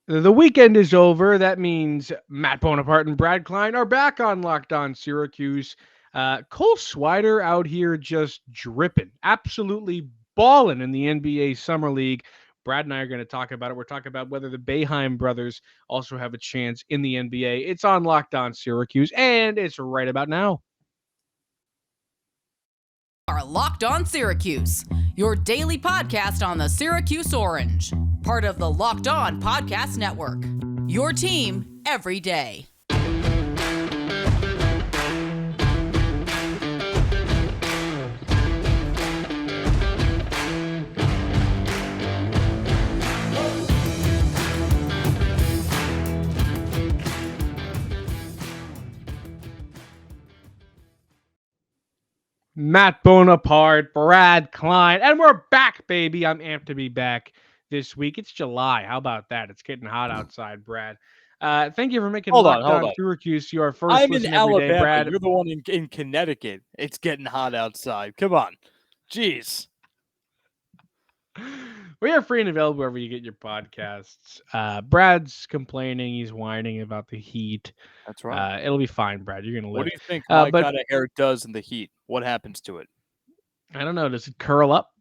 The weekend is over. That means Matt Bonaparte and Brad Klein are back on Locked On Syracuse. Cole Swider out here just dripping, absolutely balling in the NBA Summer League. Brad and I are going to talk about it. We're talking about whether the Boeheim brothers also have a chance in the NBA. It's on Locked On Syracuse, and it's right about now. Are Locked On Syracuse, your daily podcast on the Syracuse Orange, part of the Locked On Podcast Network. Your team every day. Matt Bonaparte, Brad Klein, and we're back, baby. I'm amped to be back this week. It's July. How about that? It's getting hot outside, Brad. Thank you for making Hold on, Locked hold On on. Syracuse your first I'm in listen every day, Alabama. Brad. You're the one in Connecticut. It's getting hot outside. Come on. Jeez. We are free and available wherever you get your podcasts. Brad's complaining. He's whining about the heat. That's right. It'll be fine, Brad. You're going to What live. do you think my But kind of hair does in the heat? What happens to it? I don't know. Does it curl up?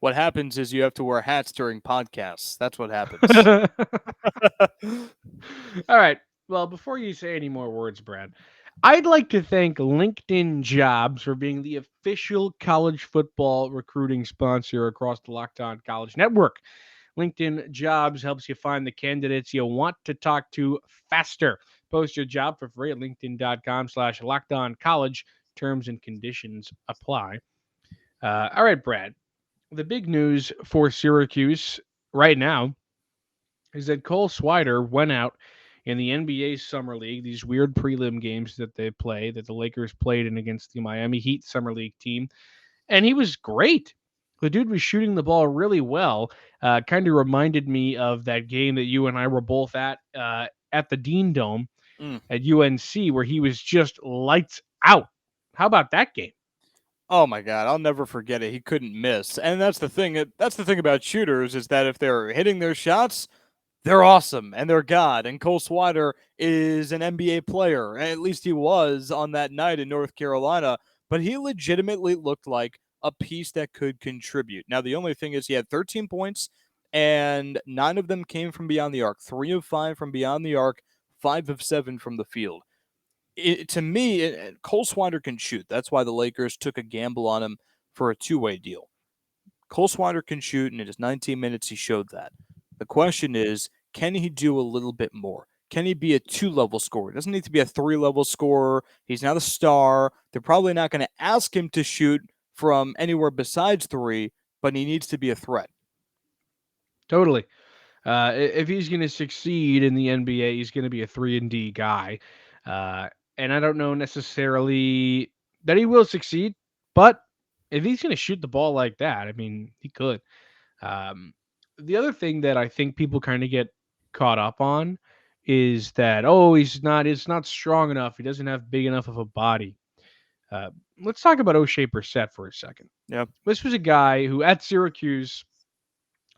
What happens is you have to wear hats during podcasts. That's what happens. All right. Well, before you say any more words, Brad, I'd like to thank LinkedIn Jobs for being the official college football recruiting sponsor across the Locked On College Network. LinkedIn Jobs helps you find the candidates you want to talk to faster. Post your job for free at linkedin.com/lockedoncollege. Terms and conditions apply. All right, Brad. The big news for Syracuse right now is that Cole Swider went out in the NBA Summer League, these weird prelim games that they play, that the Lakers played in against the Miami Heat Summer League team, and he was great. The dude was shooting the ball really well. Kind of reminded me of that game that you and I were both at the Dean Dome at UNC, where he was just lights out. How about that game? Oh my God, I'll never forget it. He couldn't miss. And that's the thing. That's the thing about shooters is that if they're hitting their shots, they're awesome and they're God. And Cole Swider is an NBA player. At least he was on that night in North Carolina. But he legitimately looked like a piece that could contribute. Now, the only thing is he had 13 points, and 9 of them came from beyond the arc. 3 of 5 from beyond the arc, 5 of 7 from the field. To me, Cole Swider can shoot. That's why the Lakers took a gamble on him for a two-way deal. Cole Swider can shoot, and in his 19 minutes, he showed that. The question is, can he do a little bit more? Can he be a two-level scorer? He doesn't need to be a three-level scorer. He's not a star. They're probably not going to ask him to shoot from anywhere besides three, but he needs to be a threat. Totally. If he's going to succeed in the NBA, he's going to be a 3-and-D guy. And I don't know necessarily that he will succeed, but if he's going to shoot the ball like that, I mean, he could. Um, the other thing that I think people kind of get caught up on is that, oh, he's not strong enough. He doesn't have big enough of a body. Uh, let's talk about O'Shea Brissett for a second. Yeah. This was a guy who at Syracuse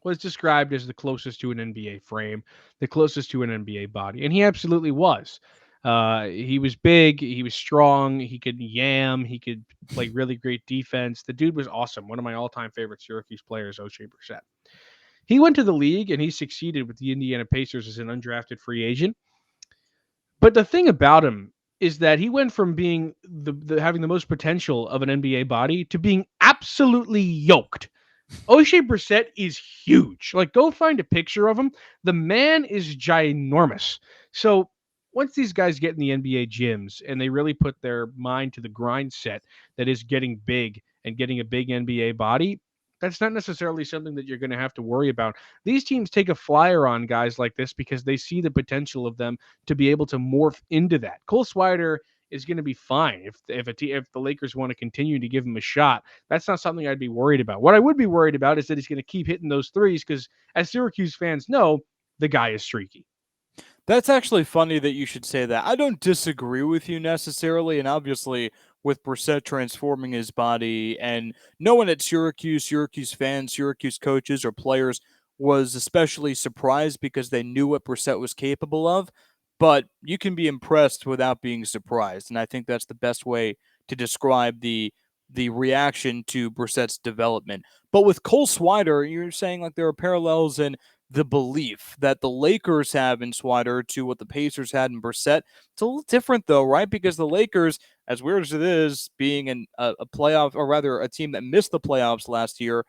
was described as the closest to an NBA frame, the closest to an NBA body, and he absolutely was. He was big, he was strong, he could yam, he could play really great defense. The dude was awesome. One of my all-time favorite Syracuse players, O'Shea Brissett. He went to the league and he succeeded with the Indiana Pacers as an undrafted free agent. But the thing about him is that he went from being the having the most potential of an NBA body to being absolutely yoked. O'Shea Brissett is huge. Like, go find a picture of him. The man is ginormous. So once these guys get in the NBA gyms and they really put their mind to the grind set that is getting big and getting a big NBA body, that's not necessarily something that you're going to have to worry about. These teams take a flyer on guys like this because they see the potential of them to be able to morph into that. Cole Swider is going to be fine if the Lakers want to continue to give him a shot. That's not something I'd be worried about. What I would be worried about is that he's going to keep hitting those threes because, as Syracuse fans know, the guy is streaky. That's actually funny that you should say that. I don't disagree with you necessarily, and obviously with Brissett transforming his body and no one at Syracuse, Syracuse fans, Syracuse coaches or players was especially surprised because they knew what Brissett was capable of. But you can be impressed without being surprised, and I think that's the best way to describe the reaction to Brissett's development. But with Cole Swider, you're saying like there are parallels in the belief that the Lakers have in Swider to what the Pacers had in Brissett. It's a little different though, right? Because the Lakers, as weird as it is, being a playoff, or rather a team that missed the playoffs last year,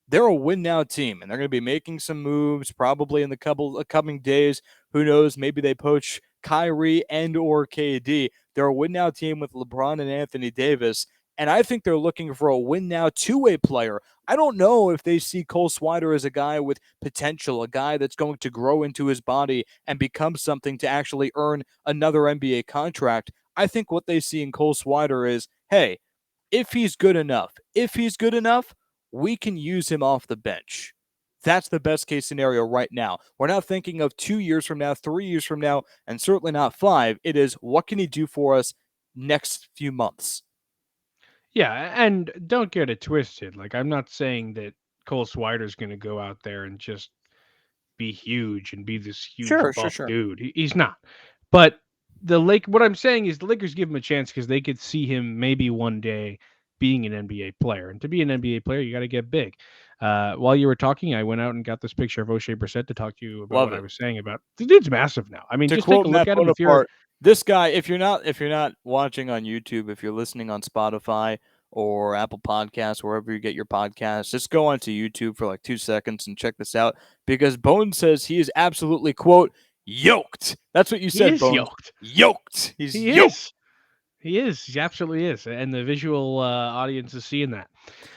they're a win now team, and they're going to be making some moves probably in the coming days. Who knows? Maybe they poach Kyrie and or KD. They're a win now team with LeBron and Anthony Davis, and I think they're looking for a win now two-way player. I don't know if they see Cole Swider as a guy with potential, a guy that's going to grow into his body and become something to actually earn another NBA contract. I think what they see in Cole Swider is, hey, if he's good enough, we can use him off the bench. That's the best case scenario right now. We're not thinking of 2 years from now, 3 years from now, and certainly not 5. It is, what can he do for us next few months? Yeah, and don't get it twisted. Like, I'm not saying that Cole Swider's going to go out there and just be huge and be this huge Sure, sure, buff sure. dude. He's not. But what I'm saying is the Lakers give him a chance because they could see him maybe one day being an NBA player. And to be an NBA player, you got to get big. While you were talking, I went out and got this picture of O'Shea Brissett to talk to you about Love what I it. was saying about the dude's massive now. I mean, To just take quote a look Matt at him. If you're Bonaparte, this guy, if you're not watching on YouTube, if you're listening on Spotify or Apple Podcasts, wherever you get your podcasts, just go onto YouTube for like 2 seconds and check this out because Bones says he is absolutely quote yoked. That's what you he said, is Bones. yoked. Yoked. He's He yoked. is. He is. He absolutely is. And the visual audience is seeing that.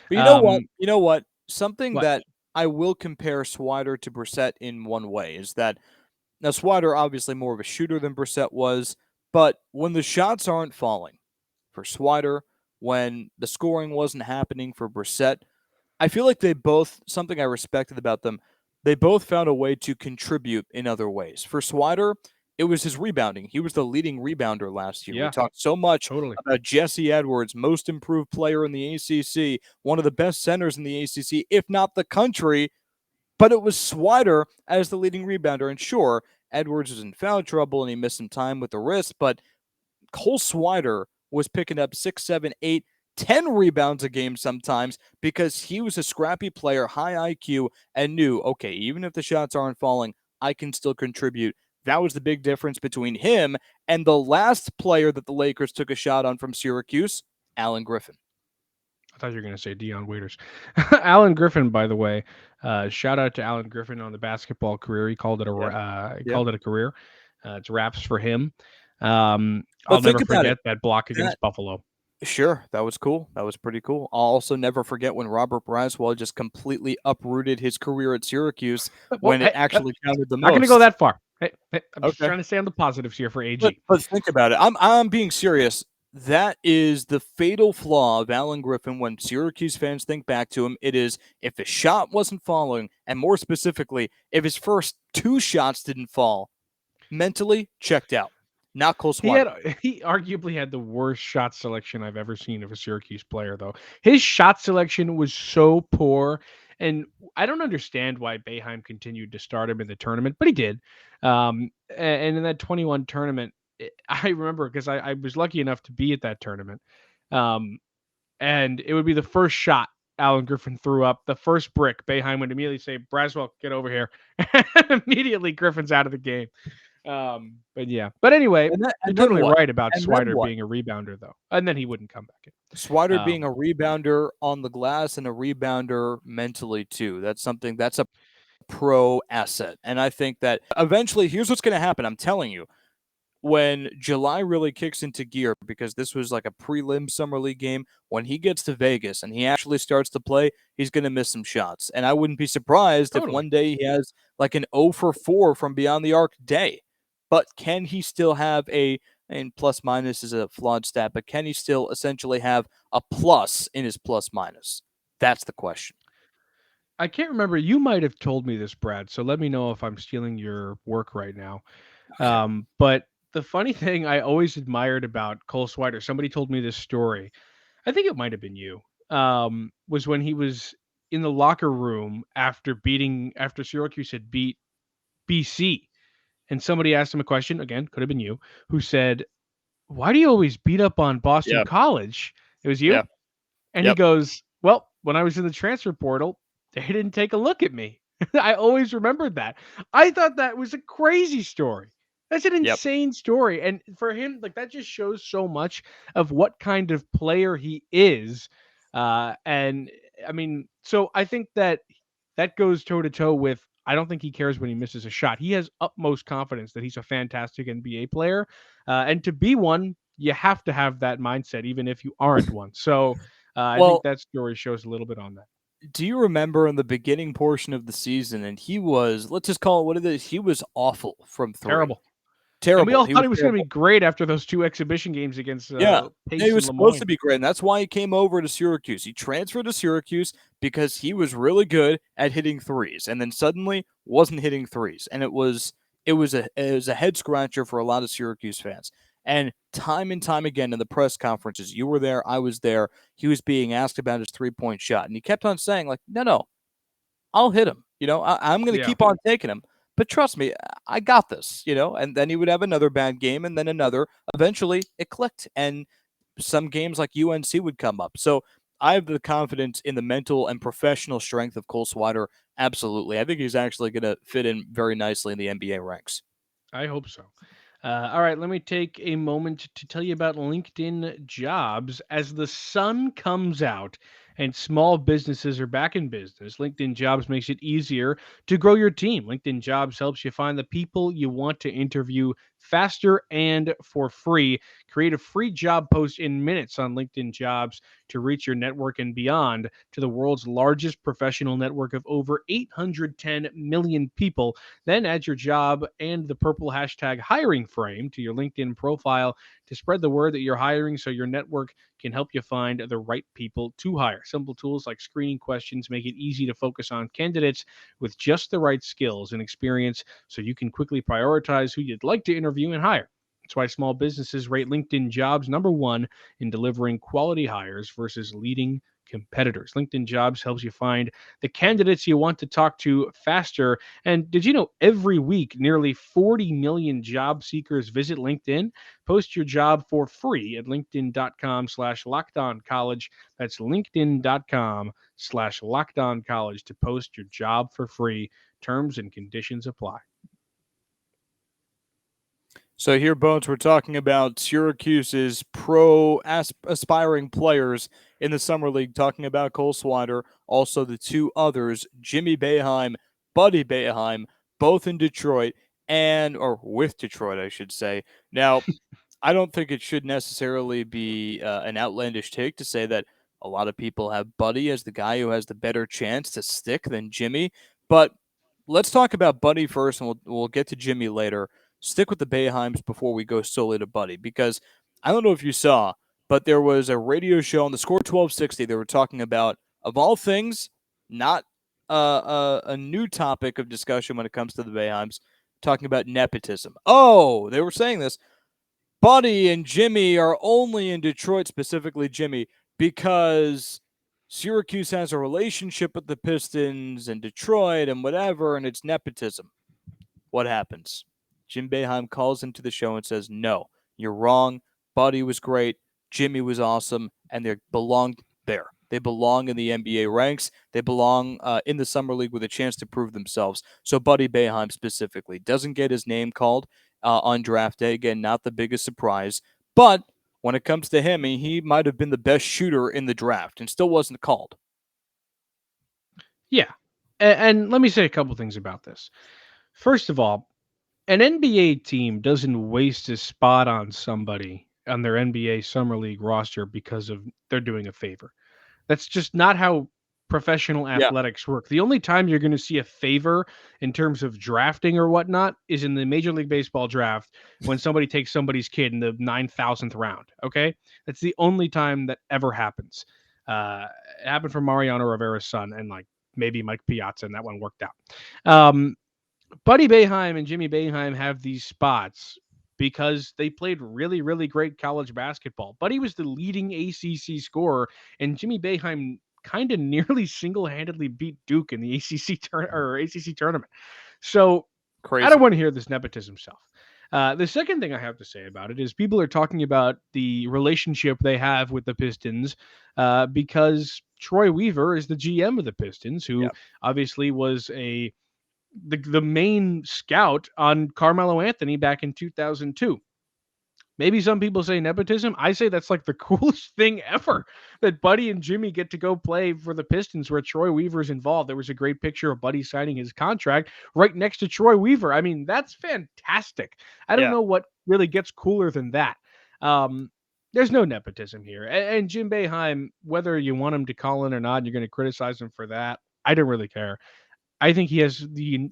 But you know what? Um, You know what? Something what? that I will compare Swider to Brissett in one way is that now Swider obviously more of a shooter than Brissett was, but when the shots aren't falling for Swider, when the scoring wasn't happening for Brissett, I feel like they both, something I respected about them, they both found a way to contribute in other ways. For Swider, it was his rebounding. He was the leading rebounder last year. We Yeah, talked so much totally. about Jesse Edwards, most improved player in the ACC, one of the best centers in the ACC, if not the country. But it was Swider as the leading rebounder. And sure, Edwards was in foul trouble and he missed some time with the wrist, but Cole Swider was picking up 6, 7, 8, 10 rebounds a game sometimes because he was a scrappy player, high IQ, and knew, okay, even if the shots aren't falling, I can still contribute. That was the big difference between him and the last player that the Lakers took a shot on from Syracuse, Alan Griffin. I thought you were going to say Dion Waiters. Alan Griffin, by the way, shout out to Alan Griffin on the basketball career. He called it Yeah. he Yeah. called it a career. It's raps for him. But I'll think never about forget it. that block That against Buffalo. Sure, that was cool. That was pretty cool. I'll also never forget when Robert Braswell just completely uprooted his career at Syracuse Well, when it hey, actually counted the not going to go most. that far. Hey, I'm just Okay. trying to stay on the positives here for But AG. but think about it. I'm being serious. That is the fatal flaw of Alan Griffin when Syracuse fans think back to him. It is if the shot wasn't falling, and more specifically, if his first two shots didn't fall, mentally checked out. Not Cole He Swider. had he arguably had the worst shot selection I've ever seen of a Syracuse player, though. His shot selection was so poor, and I don't understand why Boeheim continued to start him in the tournament, but he did. And in that 21 tournament, I remember because I was lucky enough to be at that tournament, um, and it would be the first shot Alan Griffin threw up, the first brick. Boeheim would immediately say, "Braswell, get over here." Immediately, Griffin's out of the game. But yeah. But anyway, And then you're and then totally what? right about And then Swider what? being a rebounder, though, and then he wouldn't come back Swider in. being a rebounder on the glass and a rebounder mentally too. That's a pro asset. And I think that eventually here's what's going to happen. I'm telling you, when July really kicks into gear, because this was like a prelim summer league game, when he gets to Vegas and he actually starts to play, he's going to miss some shots. And I wouldn't be surprised if Totally. one day he has like an 0 for 4 from beyond the arc day. But can he still have and plus minus is a flawed stat, but can he still essentially have a plus in his plus minus? That's the question. I can't remember. You might have told me this, Brad. So let me know if I'm stealing your work right now. Okay. But the funny thing I always admired about Cole Swider, somebody told me this story. I think it might have been you. Was when he was in the locker room after Syracuse had beat BC, and somebody asked him a question, again, could have been you, who said, "Why do you always beat up on Boston Yeah. College?" It was Yeah. you? And he Yep. goes, "Well, when I was in the transfer portal, they didn't take a look at me." I always remembered that. I thought that was a crazy story. That's an Yep. insane story. And for him, like that just shows so much of what kind of player he is. And I mean, so I think that that goes toe to toe with I don't think he cares when he misses a shot. He has utmost confidence that he's a fantastic NBA player. And to be one, you have to have that mindset, even if you aren't one. So I think Well, that story shows a little bit on that. do you remember in the beginning portion of the season, and he was, let's just call it what it is, he was awful from three. Terrible. And we Terrible. all He thought was he was going to be terrible. great after those two exhibition games against Yeah. He Pace was and supposed to Lemoyne. be great, and that's why he came over to Syracuse. He transferred to Syracuse because he was really good at hitting threes, and then suddenly wasn't hitting threes, and it was a head scratcher for a lot of Syracuse fans. And time again in the press conferences, you were there, I was there. He was being asked about his 3-point shot, and he kept on saying like, "No, no, I'll hit him. I'm going to Yeah. keep on taking him. But trust me, I got this. And then he would have another bad game, and then another. Eventually, it clicked, and some games like UNC would come up. So I have the confidence in the mental and professional strength of Cole Swider. Absolutely, I think he's actually going to fit in very nicely in the NBA ranks. I hope so. All right, let me take a moment to tell you about LinkedIn Jobs. As the sun comes out and small businesses are back in business, LinkedIn Jobs makes it easier to grow your team. LinkedIn Jobs helps you find the people you want to interview faster and for free. Create a free job post in minutes on LinkedIn Jobs to reach your network and beyond to the world's largest professional network of over 810 million people. Then add your job and the purple hashtag hiring frame to your LinkedIn profile to spread the word that you're hiring so your network can help you find the right people to hire. Simple tools like screening questions make it easy to focus on candidates with just the right skills and experience so you can quickly prioritize who you'd like to interview and hire. That's why small businesses rate LinkedIn Jobs number one in delivering quality hires versus leading competitors. LinkedIn Jobs helps you find the candidates you want to talk to faster. And did you know every week nearly 40 million job seekers visit LinkedIn? Post your job for free at linkedin.com/lockedoncollege. That's linkedin.com/lockedoncollege to post your job for free. Terms and conditions apply. So here, Bones, we're talking about Syracuse's pro aspiring players in the summer league. Talking about Cole Swider, also the two others, Jimmy Boeheim, Buddy Boeheim, both in Detroit or with Detroit, I should say. Now, I don't think it should necessarily be an outlandish take to say that a lot of people have Buddy as the guy who has the better chance to stick than Jimmy. But let's talk about Buddy first, and we'll get to Jimmy later. Stick with the Boeheims before we go solely to Buddy, because I don't know if you saw, but there was a radio show on the Score 1260. They were talking about, of all things, not a new topic of discussion when it comes to the Boeheims, talking about nepotism. Oh, they were saying this. Buddy and Jimmy are only in Detroit, specifically Jimmy, because Syracuse has a relationship with the Pistons and Detroit and whatever, and it's nepotism. What happens? Jim Boeheim calls into the show and says, "No, you're wrong. Buddy was great. Jimmy was awesome, and they belonged there. They belong in the NBA ranks. They belong in the Summer League with a chance to prove themselves." So Buddy Boeheim specifically doesn't get his name called on draft day. Again, not the biggest surprise. But when it comes to him, he might have been the best shooter in the draft and still wasn't called. Yeah. And let me say a couple things about this. First of all, an NBA team doesn't waste a spot on somebody on their NBA Summer League roster because of they're doing a favor. That's just not how professional Yeah. athletics work. The only time you're going to see a favor in terms of drafting or whatnot is in the Major League Baseball draft when somebody takes somebody's kid in the 9,000th round. Okay. That's the only time that ever happens. It happened for Mariano Rivera's son and like maybe Mike Piazza, and that one worked out. Um, Buddy Boeheim and Jimmy Boeheim have these spots because they played really, really great college basketball. Buddy was the leading ACC scorer, and Jimmy Boeheim kind of nearly single-handedly beat Duke in the ACC tournament. So I don't Crazy. want to hear this nepotism stuff. The second thing I have to say about it is people are talking about the relationship they have with the Pistons because Troy Weaver is the GM of the Pistons, who Yeah. obviously was the main scout on Carmelo Anthony back in 2002. Maybe some people say nepotism. I say that's like the coolest thing ever that Buddy and Jimmy get to go play for the Pistons where Troy Weaver's involved. There was a great picture of Buddy signing his contract right next to Troy Weaver. I mean, that's fantastic. I don't Yeah. know what really gets cooler than that. There's no nepotism here. And Jim Boeheim, whether you want him to call in or not, you're going to criticize him for that. I don't really care. I think he has the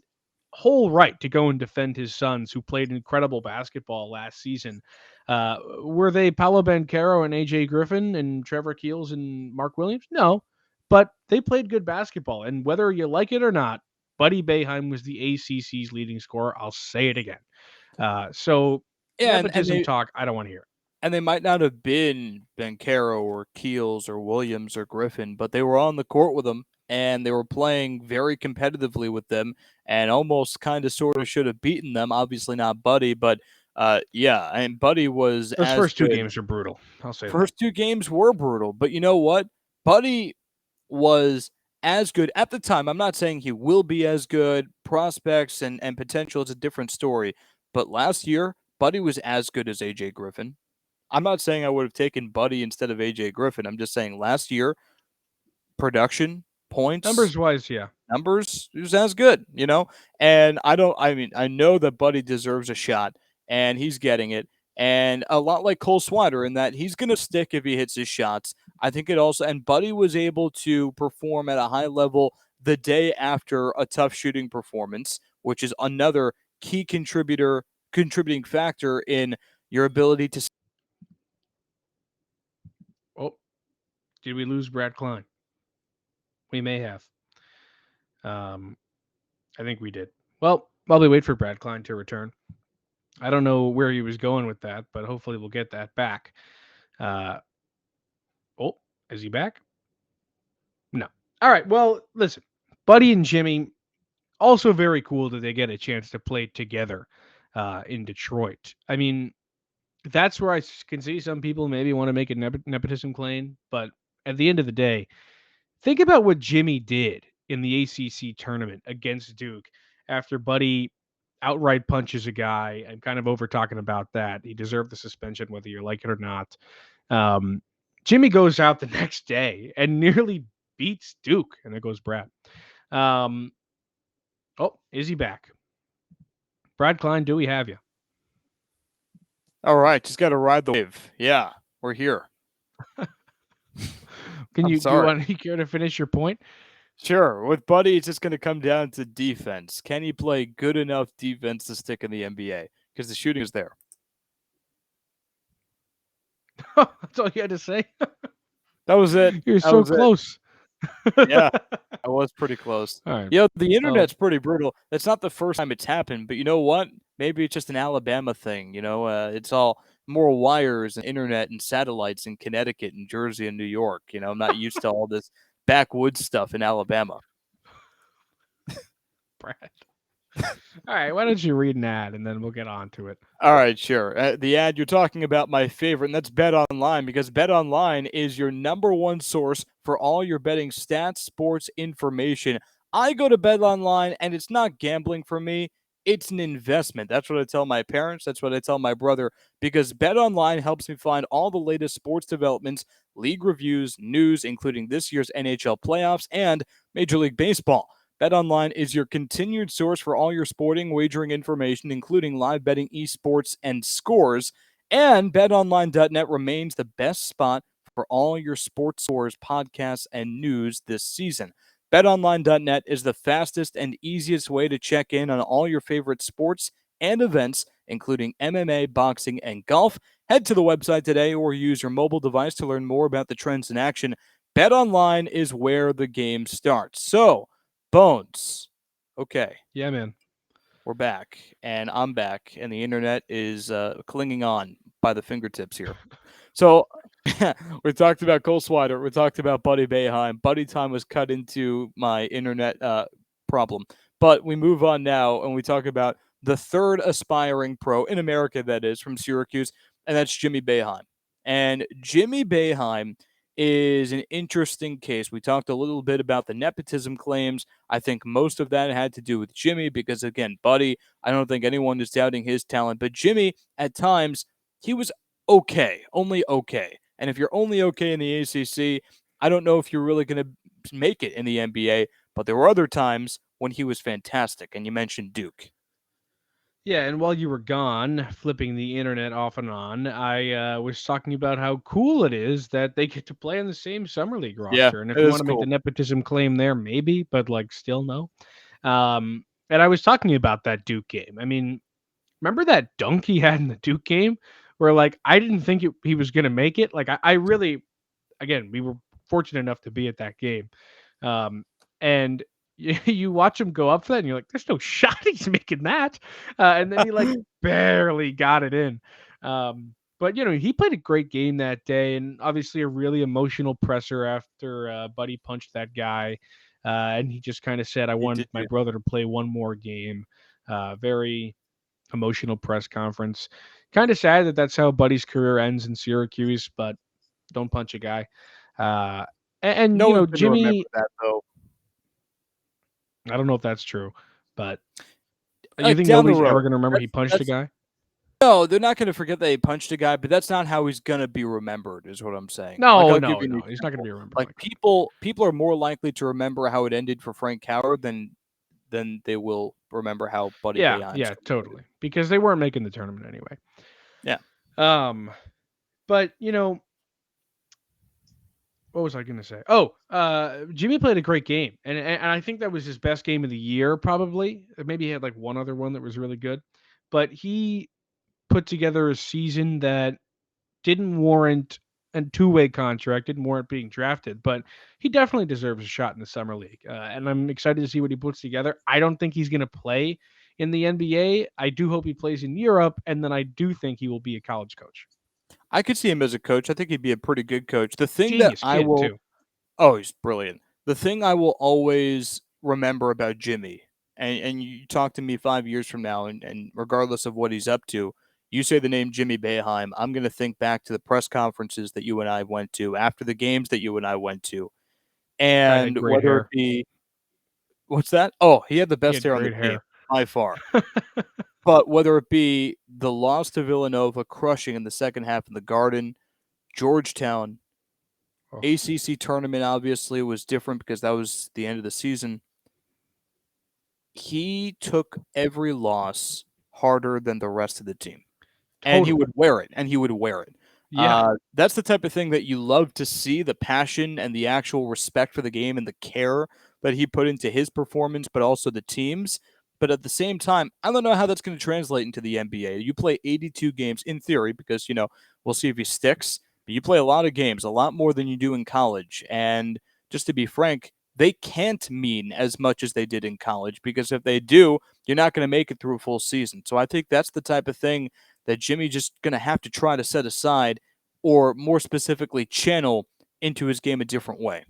whole right to go and defend his sons who played incredible basketball last season. Were they Paolo Banchero and AJ Griffin and Trevor Keels and Mark Williams? No, but they played good basketball. And whether you like it or not, Buddy Boeheim was the ACC's leading scorer. I'll say it again. So Yeah, and nepotism talk, I don't want to hear it. they might not have been Bencaro or Keels or Williams or Griffin, but they were on the court with them and they were playing very competitively with them and almost kind of sort of should have beaten them. Obviously not Buddy, but yeah, and Buddy was Those as first two good. games are brutal. I'll say that. First two games were brutal, but you know what? Buddy was as good at the time. I'm not saying he will be as good. Prospects and potential is a different story. But last year, Buddy was as good as AJ Griffin. I'm not saying I would have taken Buddy instead of AJ Griffin. I'm just saying last year, production, points, Numbers wise, yeah. numbers, it was as good, you know? And I know that Buddy deserves a shot and he's getting it. And a lot like Cole Swider in that he's going to stick if he hits his shots. I think it also, and Buddy was able to perform at a high level the day after a tough shooting performance, which is another key contributing factor in your ability to. Oh, did we lose Brad Klein? We may have. Um, I think we did. Well, while we wait for Brad Klein to return, I don't know where he was going with that, but hopefully we'll get that back. Uh, oh, is he back? No. All right. Well, listen, Buddy and Jimmy, also very cool that they get a chance to play together in Detroit. I mean, that's where I can see some people maybe want to make a nepotism claim, but at the end of the day, think about what Jimmy did in the ACC tournament against Duke after Buddy outright punches a guy. I'm kind of over talking about that. He deserved the suspension, whether you like it or not. Um, Jimmy goes out the next day and nearly beats Duke, and there goes Brad. Um, oh, is he back? Brad Klein, do we have you? All right, just got to ride the wave. Yeah, we're here. Can I'm you sorry. you care to finish your point? Sure. With Buddy, it's just going to come down to defense. Can he play good enough defense to stick in the NBA? Because the shooting is there. That's all you had to say. That was it. You're That so was it. close. Yeah, I was pretty close. All right. The Well, internet's pretty brutal. That's not the first time it's happened, but you know what? Maybe it's just an Alabama thing. It's all more wires and internet and satellites in Connecticut and Jersey and New York. I'm not used to all this backwoods stuff in Alabama. Brad. All right. Why don't you read an ad and then we'll get on to it. All right, sure. The ad you're talking about, my favorite, and that's Bet Online, because Bet Online is your number one source for all your betting stats, sports information. I go to Bet Online, and it's not gambling for me. It's an investment. That's what I tell my parents. That's what I tell my brother, because Bet Online helps me find all the latest sports developments, league reviews, news, including this year's NHL playoffs and Major League Baseball. BetOnline is your continued source for all your sporting wagering information, including live betting, esports, and scores. And BetOnline.net remains the best spot for all your sports scores, podcasts, and news this season. BetOnline.net is the fastest and easiest way to check in on all your favorite sports and events, including MMA, boxing, and golf. Head to the website today or use your mobile device to learn more about the trends in action. BetOnline is where the game starts. So, Bones. Okay, Yeah, man. we're back, and I'm back, and the internet is clinging on by the fingertips here. So We talked about Cole Swider. We talked about Buddy Boeheim. Buddy time was cut into my internet problem. But we move on now and we talk about the third aspiring pro in America, that is, from Syracuse, and that's Jimmy Boeheim. And Jimmy Boeheim is an interesting case. We talked a little bit about the nepotism claims. I think most of that had to do with Jimmy because, again, Buddy, I don't think anyone is doubting his talent. But Jimmy, at times, he was okay, only okay. And if you're only okay in the ACC, I don't know if you're really going to make it in the NBA. But there were other times when he was fantastic, and you mentioned Duke. Yeah, and while you were gone, flipping the internet off and on, I was talking about how cool it is that they get to play in the same summer league Yeah, roster. And if it you is want to make the cool. nepotism claim there, maybe, but like still no. And I was talking about that Duke game. I mean, remember that dunk he had in the Duke game, where like I didn't think he was gonna make it. Like I really, again, we were fortunate enough to be at that game, and you watch him go up for that, and you're like, "There's no shot he's making that," and then he like barely got it in. But he played a great game that day, and obviously a really emotional presser after Buddy punched that guy, and he just kind of said, "I He want did my you. brother to play one more game." Very emotional press conference. Kind of sad that that's how Buddy's career ends in Syracuse, but don't punch a guy. Uh, and No one's going to remember Jimmy, that, though. I don't know if that's true, but you think Down the nobody's ever road. going to remember he punched a That's guy? No, they're not going to forget that he punched a guy, but that's not how he's going to be remembered, is what I'm saying. Like, No, I'll give no, you an no. He's not going to example. be remembered Like, like that. people are more likely to remember how it ended for Frank Coward than they will remember how Buddy Yeah, Boeheim's yeah, career ended. totally. Because they weren't making the tournament anyway. Yeah. Um, but what was I going to say? Oh, Jimmy played a great game, and I think that was his best game of the year, probably. Maybe he had like one other one that was really good, but he put together a season that didn't warrant a two-way contract, didn't warrant being drafted, but he definitely deserves a shot in the summer league. And I'm excited to see what he puts together. I don't think he's going to play in the NBA. I do hope he plays in Europe, and then I do think he will be a college coach. I could see him as a coach. I think he'd be a pretty good coach. The thing that Genius I kid will too. Oh, he's brilliant. The thing I will always remember about Jimmy, and you talk to me 5 years from now, and regardless of what he's up to, you say the name Jimmy Boeheim, I'm going to think back to the press conferences that you and I went to, after the games that you and I went to, Guy had and great whether it hair. be what's that? Oh, he had the He best had hair on the great team hair. by far. But whether it be the loss to Villanova, crushing in the second half in the Garden, Georgetown, Oh, ACC tournament obviously was different because that was the end of the season. He took every loss harder than the rest of the team, and he totally. would wear it, and he would wear it. Yeah. That's the type of thing that you love to see, the passion and the actual respect for the game and the care that he put into his performance, but also the team's. But at the same time, I don't know how that's going to translate into the NBA. You play 82 games in theory because, we'll see if he sticks, but you play a lot of games, a lot more than you do in college. And just to be frank, they can't mean as much as they did in college because if they do, you're not going to make it through a full season. So I think that's the type of thing that Jimmy just going to have to try to set aside or more specifically channel into his game a different way.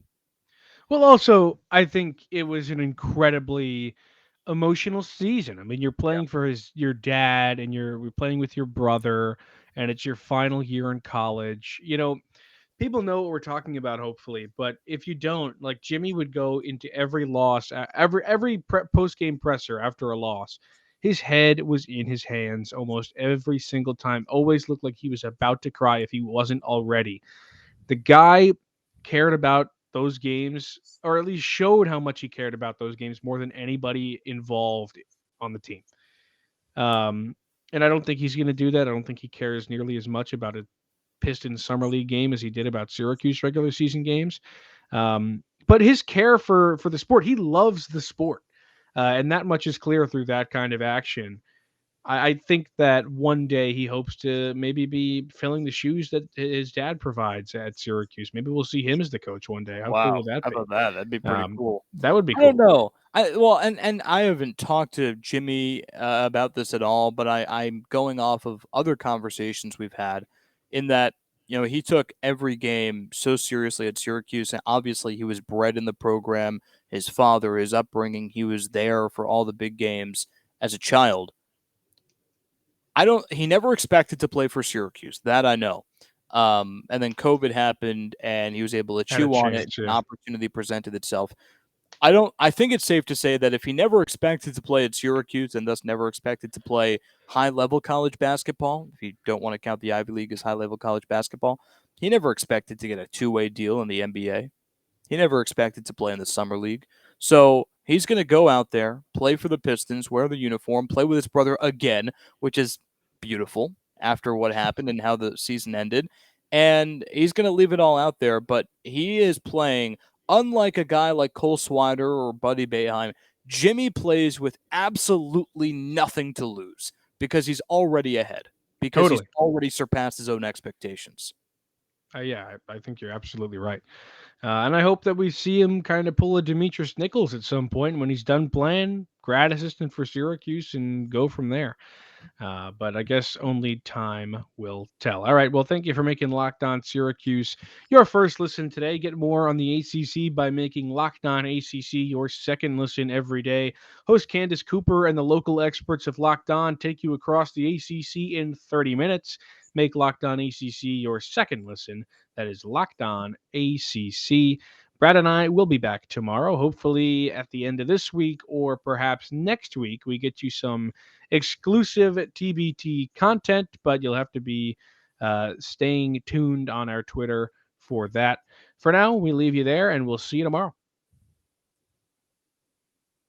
Well, also, I think it was an incredibly emotional season. I mean, you're Yeah. playing for your dad, and you're playing with your brother, and it's your final year in college. People know what we're talking about, hopefully, but if you don't, like Jimmy would go into every loss, every post game presser after a loss. His head was in his hands almost every single time. Always looked like he was about to cry if he wasn't already. The guy cared about those games, or at least showed how much he cared about those games more than anybody involved on the team. Um, and I don't think he's going to do that. I don't think he cares nearly as much about a Pistons summer league game as he did about Syracuse regular season games. But his care for the sport, he loves the sport, and that much is clear through that kind of action. I think that one day he hopes to maybe be filling the shoes that his dad provides at Syracuse. Maybe we'll see him as the coach one day. How cool Wow. would that How be? about that? That'd be pretty cool. That would be I don't cool. know. And I haven't talked to Jimmy about this at all, but I'm going off of other conversations we've had in that he took every game so seriously at Syracuse, and obviously he was bred in the program. His father, his upbringing, he was there for all the big games as a child. He never expected to play for Syracuse. That I know. And then COVID happened and he was able to Had a chew on it. chance, An yeah. opportunity presented itself. I think it's safe to say that if he never expected to play at Syracuse and thus never expected to play high level college basketball, if you don't want to count the Ivy League as high level college basketball, he never expected to get a two-way deal in the NBA. He never expected to play in the summer league. So he's going to go out there, play for the Pistons, wear the uniform, play with his brother again, which is beautiful after what happened and how the season ended. And he's going to leave it all out there, but he is playing unlike a guy like Cole Swider or Buddy Boeheim. Jimmy plays with absolutely nothing to lose because he's already ahead, because he's Totally. already surpassed his own expectations. Yeah, I think you're absolutely right. And I hope that we see him kind of pull a Demetrius Nichols at some point when he's done playing, grad assistant for Syracuse, and go from there. But I guess only time will tell. All right. Well, thank you for making Locked On Syracuse your first listen today. Get more on the ACC by making Locked On ACC your second listen every day. Host Candace Cooper and the local experts of Locked On take you across the ACC in 30 minutes. Make Locked On ACC your second listen. That is Locked On ACC. Brad and I will be back tomorrow, hopefully at the end of this week or perhaps next week. We get you some exclusive TBT content, but you'll have to be staying tuned on our Twitter for that. For now, we leave you there and we'll see you tomorrow.